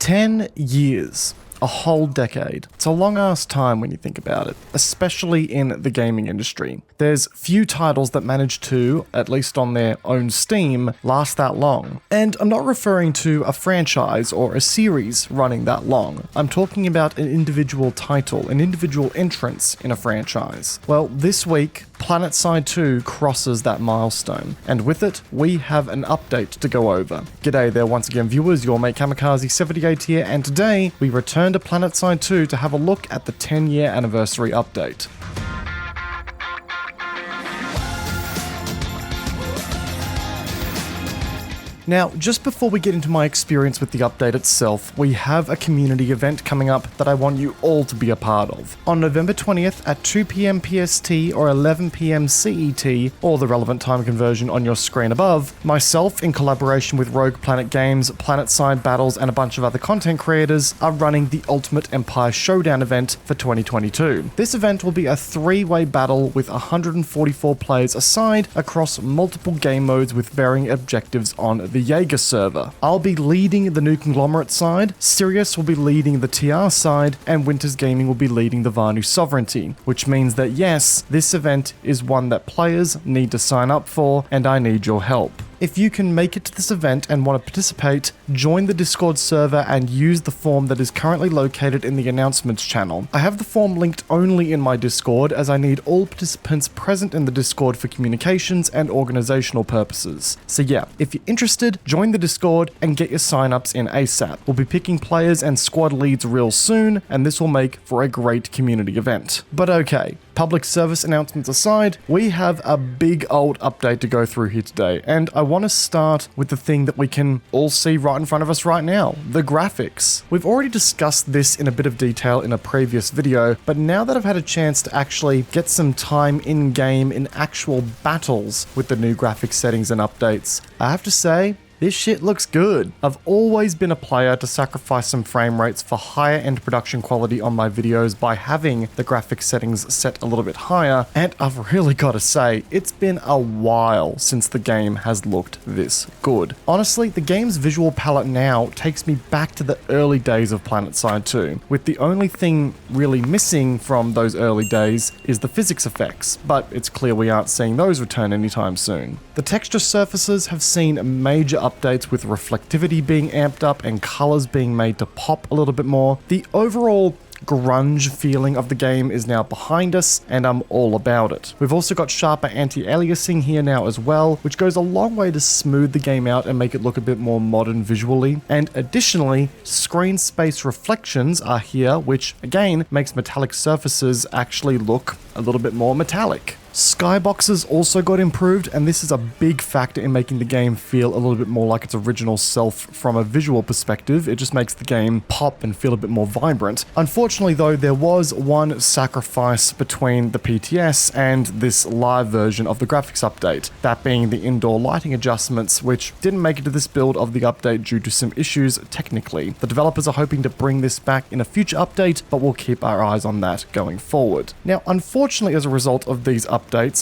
10 years. A whole decade. It's a long-ass time when you think about it, especially in the gaming industry. There's few titles that manage to, at least on their own steam, last that long. And I'm not referring to a franchise or a series running that long. I'm talking about an individual title, an individual entrance in a franchise. Well, this week, Planetside 2 crosses that milestone, and with it, we have an update to go over. G'day there once again viewers, your mate Kamikaze78 here, and today we return to Planetside 2 to have a look at the 10-year anniversary update. Now, just before we get into my experience with the update itself, we have a community event coming up that I want you all to be a part of. On November 20th at 2 PM PST or 11 PM CET, or the relevant time conversion on your screen above, myself, in collaboration with Rogue Planet Games, Planetside Battles, and a bunch of other content creators, are running the Ultimate Empire Showdown event for 2022. This event will be a 3-way battle with 144 players aside across multiple game modes with varying objectives on the Jaeger server. I'll be leading the New Conglomerate side, Sirius will be leading the TR side, and Winters Gaming will be leading the Vanu Sovereignty, which means that yes, this event is one that players need to sign up for, and I need your help. If you can make it to this event and want to participate, join the Discord server and use the form that is currently located in the announcements channel. I have the form linked only in my Discord as I need all participants present in the Discord for communications and organizational purposes. So yeah, if you're interested, join the Discord and get your signups in ASAP. We'll be picking players and squad leads real soon, and this will make for a great community event. But okay, public service announcements aside, we have a big old update to go through here today, and I want to start with the thing that we can all see right in front of us right now, the graphics. We've already discussed this in a bit of detail in a previous video, but now that I've had a chance to actually get some time in-game in actual battles with the new graphics settings and updates, I have to say, this shit looks good. I've always been a player to sacrifice some frame rates for higher end production quality on my videos by having the graphics settings set a little bit higher, and I've really got to say, it's been a while since the game has looked this good. Honestly, the game's visual palette now takes me back to the early days of Planetside 2, with the only thing really missing from those early days is the physics effects, but it's clear we aren't seeing those return anytime soon. The texture surfaces have seen major updates with reflectivity being amped up and colors being made to pop a little bit more. The overall grunge feeling of the game is now behind us, and I'm all about it. We've also got sharper anti-aliasing here now as well, which goes a long way to smooth the game out and make it look a bit more modern visually. And additionally, screen space reflections are here, which again makes metallic surfaces actually look a little bit more metallic. Skyboxes also got improved, and this is a big factor in making the game feel a little bit more like its original self from a visual perspective. It just makes the game pop and feel a bit more vibrant. Unfortunately though, there was one sacrifice between the PTS and this live version of the graphics update, that being the indoor lighting adjustments, which didn't make it to this build of the update due to some issues technically. The developers are hoping to bring this back in a future update, but we'll keep our eyes on that going forward. Now, unfortunately, as a result of these updates,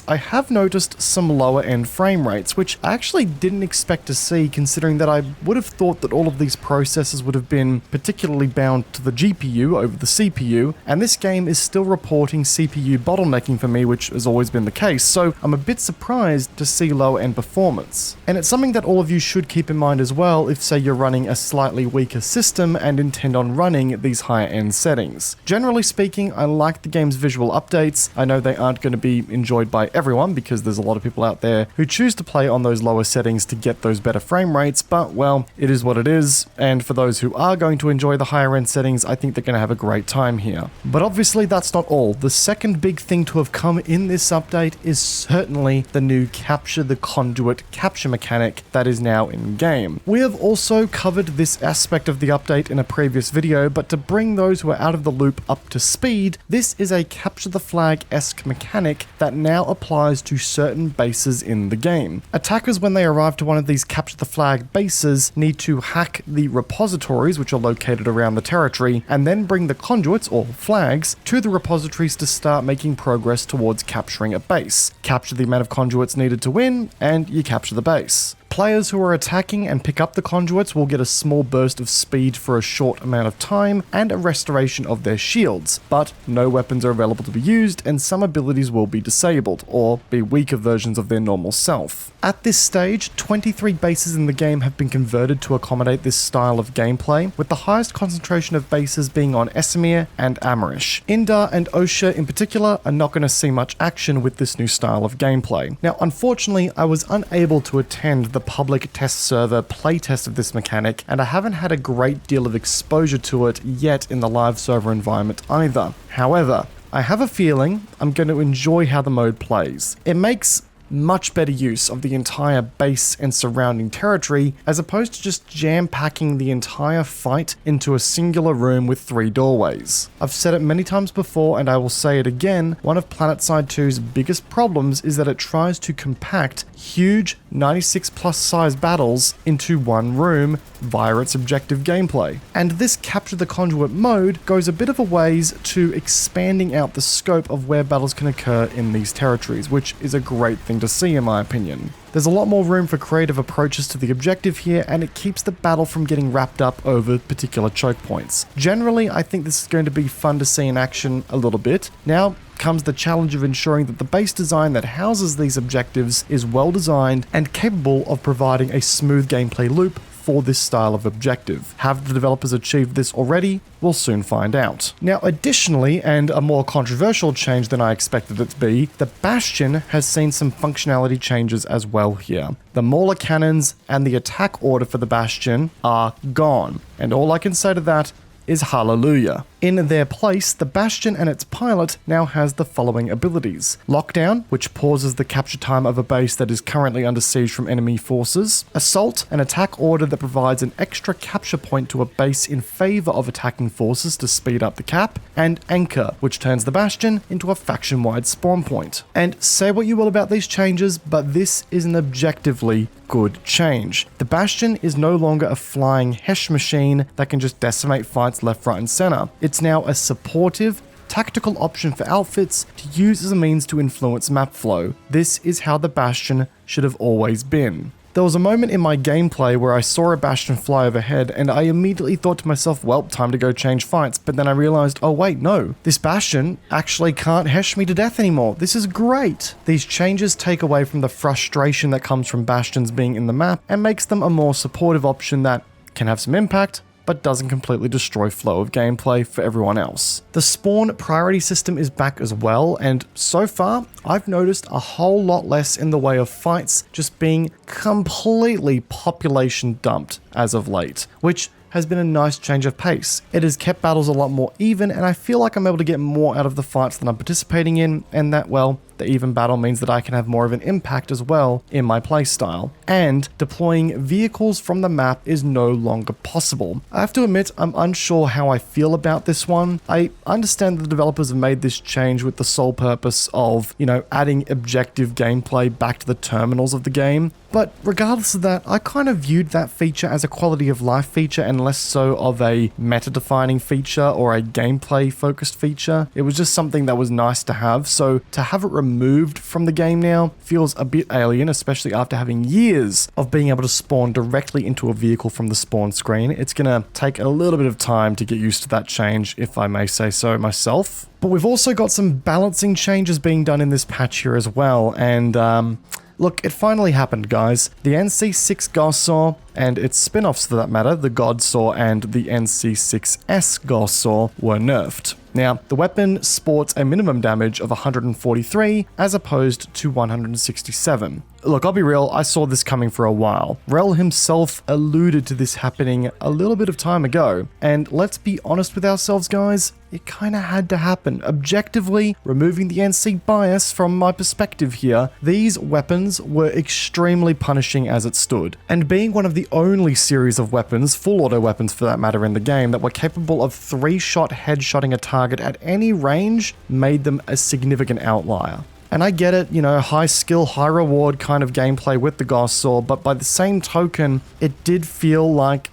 I have noticed some lower end frame rates, which I actually didn't expect to see, considering that I would have thought that all of these processors would have been particularly bound to the GPU over the CPU, and this game is still reporting CPU bottlenecking for me, which has always been the case, so I'm a bit surprised to see lower end performance. And it's something that all of you should keep in mind as well if, say, you're running a slightly weaker system and intend on running these higher end settings. Generally speaking, I like the game's visual updates. I know they aren't going to be enjoyed by everyone because there's a lot of people out there who choose to play on those lower settings to get those better frame rates, but well, it is what it is, and for those who are going to enjoy the higher end settings, I think they're going to have a great time here. But obviously that's not all. The second big thing to have come in this update is certainly the new Capture the Conduit capture mechanic that is now in game. We have also covered this aspect of the update in a previous video, but to bring those who are out of the loop up to speed, this is a capture the flag-esque mechanic that now applies to certain bases in the game. Attackers, when they arrive to one of these capture the flag bases, need to hack the repositories which are located around the territory, and then bring the conduits, or flags, to the repositories to start making progress towards capturing a base. Capture the amount of conduits needed to win, and you capture the base. Players who are attacking and pick up the conduits will get a small burst of speed for a short amount of time and a restoration of their shields, but no weapons are available to be used and some abilities will be disabled, or be weaker versions of their normal self. At this stage, 23 bases in the game have been converted to accommodate this style of gameplay, with the highest concentration of bases being on Esamir and Amerish. Indar and Osha in particular are not going to see much action with this new style of gameplay. Now, unfortunately, I was unable to attend the public test server playtest of this mechanic, and I haven't had a great deal of exposure to it yet in the live server environment either. However, I have a feeling I'm going to enjoy how the mode plays. It makes much better use of the entire base and surrounding territory, as opposed to just jam-packing the entire fight into a singular room with 3 doorways. I've said it many times before and I will say it again, one of Planetside 2's biggest problems is that it tries to compact huge 96 plus size battles into one room via its objective gameplay. And this Capture the Conduit mode goes a bit of a ways to expanding out the scope of where battles can occur in these territories, which is a great thing to see in my opinion. There's a lot more room for creative approaches to the objective here, and it keeps the battle from getting wrapped up over particular choke points. Generally, I think this is going to be fun to see in action a little bit. Now comes the challenge of ensuring that the base design that houses these objectives is well designed and capable of providing a smooth gameplay loop for this style of objective. Have the developers achieved this already? We'll soon find out. Now, additionally, and a more controversial change than I expected it to be, the Bastion has seen some functionality changes as well here. The Mauler cannons and the attack order for the Bastion are gone, and all I can say to that is hallelujah. In their place, the Bastion and its pilot now has the following abilities. Lockdown, which pauses the capture time of a base that is currently under siege from enemy forces. Assault, an attack order that provides an extra capture point to a base in favor of attacking forces to speed up the cap. And Anchor, which turns the Bastion into a faction-wide spawn point. And say what you will about these changes, but this is an objectively good change. The Bastion is no longer a flying Hesh machine that can just decimate fights left, right, and center. It's now a supportive, tactical option for outfits to use as a means to influence map flow. This is how the Bastion should have always been. There was a moment in my gameplay where I saw a Bastion fly overhead and I immediately thought to myself, well, time to go change fights, but then I realized, oh wait, no, this Bastion actually can't Hesh me to death anymore. This is great. These changes take away from the frustration that comes from Bastions being in the map and makes them a more supportive option that can have some impact, but doesn't completely destroy flow of gameplay for everyone else. The spawn priority system is back as well, and so far, I've noticed a whole lot less in the way of fights just being completely population dumped as of late, which has been a nice change of pace. It has kept battles a lot more even, and I feel like I'm able to get more out of the fights that I'm participating in, and that, well, the even battle means that I can have more of an impact as well in my playstyle. And deploying vehicles from the map is no longer possible. I have to admit, I'm unsure how I feel about this one. I understand the developers have made this change with the sole purpose of, adding objective gameplay back to the terminals of the game. But regardless of that, I kind of viewed that feature as a quality of life feature and less so of a meta-defining feature or a gameplay-focused feature. It was just something that was nice to have, so to have it removed from the game now feels a bit alien, especially after having years of being able to spawn directly into a vehicle from the spawn screen. It's gonna take a little bit of time to get used to that change, if I may say so myself. But we've also got some balancing changes being done in this patch here as well, and look, it finally happened, guys. The NC6 Gauss Saw, and its spin-offs for that matter, the God Saw and the NC6S Gauss Saw, were nerfed. Now, the weapon sports a minimum damage of 143 as opposed to 167. Look, I'll be real, I saw this coming for a while. Rel himself alluded to this happening a little bit of time ago, and let's be honest with ourselves, guys, it kinda had to happen. Objectively, removing the NC bias from my perspective here, these weapons were extremely punishing as it stood, and being one of the only series of weapons, full auto weapons for that matter in the game, that were capable of 3-shot headshotting a target at any range made them a significant outlier. And I get it, high skill, high reward kind of gameplay with the Gauss Saw, but by the same token, it did feel like,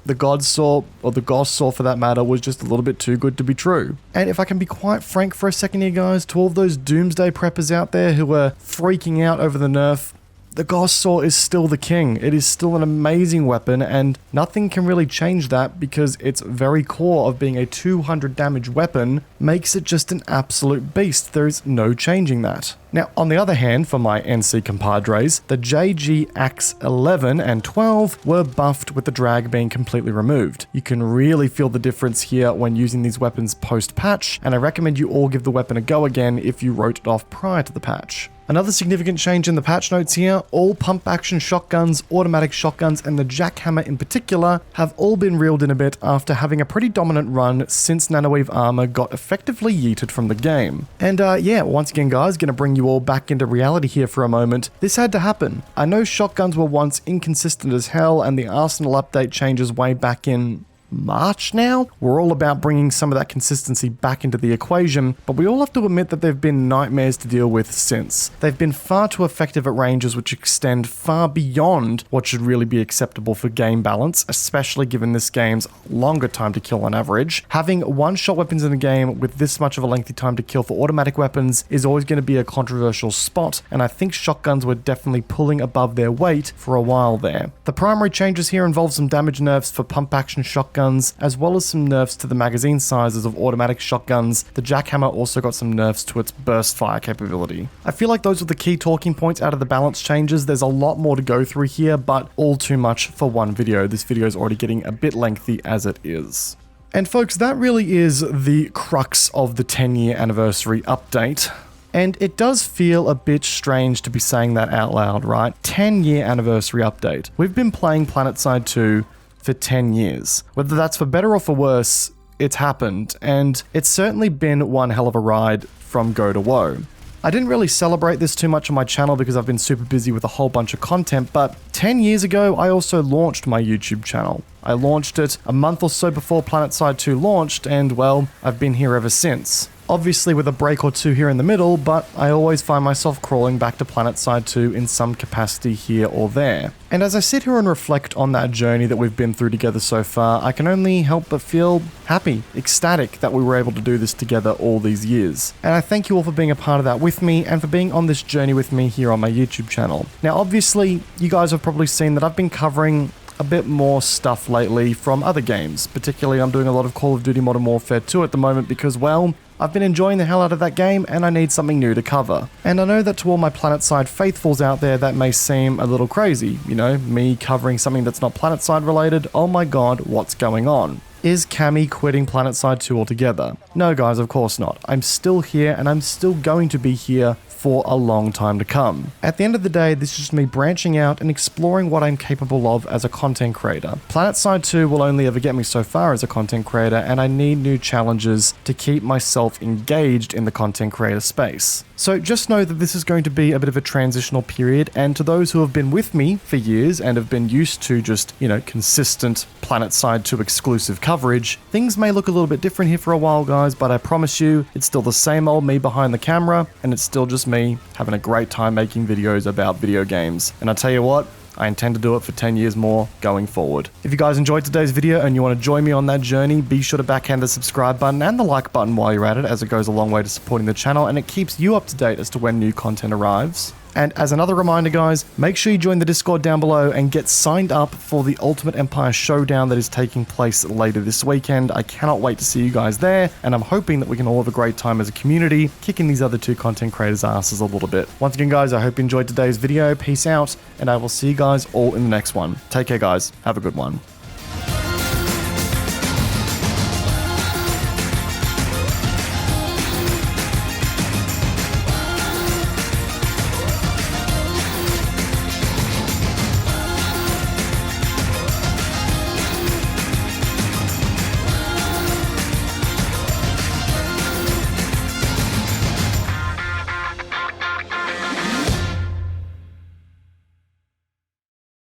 the God Saw, or the Gauss Saw for that matter, was just a little bit too good to be true. And if I can be quite frank for a second here, guys, to all of those doomsday preppers out there who are freaking out over the nerf, the Gauss Saw is still the king. It is still an amazing weapon, and nothing can really change that because its very core of being a 200 damage weapon makes it just an absolute beast. There is no changing that. Now, on the other hand, for my NC compadres, the JG Axe 11 and 12 were buffed with the drag being completely removed. You can really feel the difference here when using these weapons post-patch, and I recommend you all give the weapon a go again if you wrote it off prior to the patch. Another significant change in the patch notes here, all pump action shotguns, automatic shotguns, and the jackhammer in particular have all been reeled in a bit after having a pretty dominant run since nanowave armor got effectively yeeted from the game. And yeah, once again guys, gonna bring you all back into reality here for a moment. This had to happen. I know shotguns were once inconsistent as hell, and the Arsenal update changes way back in March now. We're all about bringing some of that consistency back into the equation, but we all have to admit that they've been nightmares to deal with since. They've been far too effective at ranges which extend far beyond what should really be acceptable for game balance, especially given this game's longer time to kill on average. Having one-shot weapons in the game with this much of a lengthy time to kill for automatic weapons is always going to be a controversial spot, and I think shotguns were definitely pulling above their weight for a while there. The primary changes here involve some damage nerfs for pump-action shotguns, as well as some nerfs to the magazine sizes of automatic shotguns. The jackhammer also got some nerfs to its burst fire capability. I feel like those are the key talking points out of the balance changes. There's a lot more to go through here, but all too much for one video. This video is already getting a bit lengthy as it is. And folks, that really is the crux of the 10-year anniversary update. And it does feel a bit strange to be saying that out loud, right? 10-year anniversary update. We've been playing Planetside 2 for 10 years. Whether that's for better or for worse, it's happened, and it's certainly been one hell of a ride from go to woe. I didn't really celebrate this too much on my channel because I've been super busy with a whole bunch of content, but 10 years ago, I also launched my YouTube channel. I launched it a month or so before Planetside 2 launched, and well, I've been here ever since. Obviously with a break or two here in the middle, but I always find myself crawling back to Planetside 2 in some capacity here or there. And as I sit here and reflect on that journey that we've been through together so far, I can only help but feel happy, ecstatic that we were able to do this together all these years. And I thank you all for being a part of that with me and for being on this journey with me here on my YouTube channel. Now obviously, you guys have probably seen that I've been covering a bit more stuff lately from other games. Particularly, I'm doing a lot of Call of Duty Modern Warfare 2 at the moment because, well, I've been enjoying the hell out of that game and I need something new to cover. And I know that to all my Planetside faithfuls out there, that may seem a little crazy. You know, me covering something that's not Planetside related. Oh my god, what's going on? Is Cammy quitting Planetside 2 altogether? No guys, of course not. I'm still here and I'm still going to be here for a long time to come. At the end of the day, this is just me branching out and exploring what I'm capable of as a content creator. Planetside 2 will only ever get me so far as a content creator, and I need new challenges to keep myself engaged in the content creator space. So just know that this is going to be a bit of a transitional period, and to those who have been with me for years and have been used to just, you know, consistent Planetside 2 exclusive coverage, things may look a little bit different here for a while guys, but I promise you, it's still the same old me behind the camera, and it's still just me having a great time making videos about video games. And I tell you what, I intend to do it for 10 years more going forward. If you guys enjoyed today's video and you want to join me on that journey, be sure to backhand the subscribe button and the like button while you're at it, as it goes a long way to supporting the channel and it keeps you up to date as to when new content arrives. And as another reminder guys, make sure you join the Discord down below and get signed up for the Ultimate Empire Showdown that is taking place later this weekend. I cannot wait to see you guys there, and I'm hoping that we can all have a great time as a community, kicking these other two content creators' asses a little bit. Once again guys, I hope you enjoyed today's video, peace out, and I will see you guys all in the next one. Take care guys, have a good one.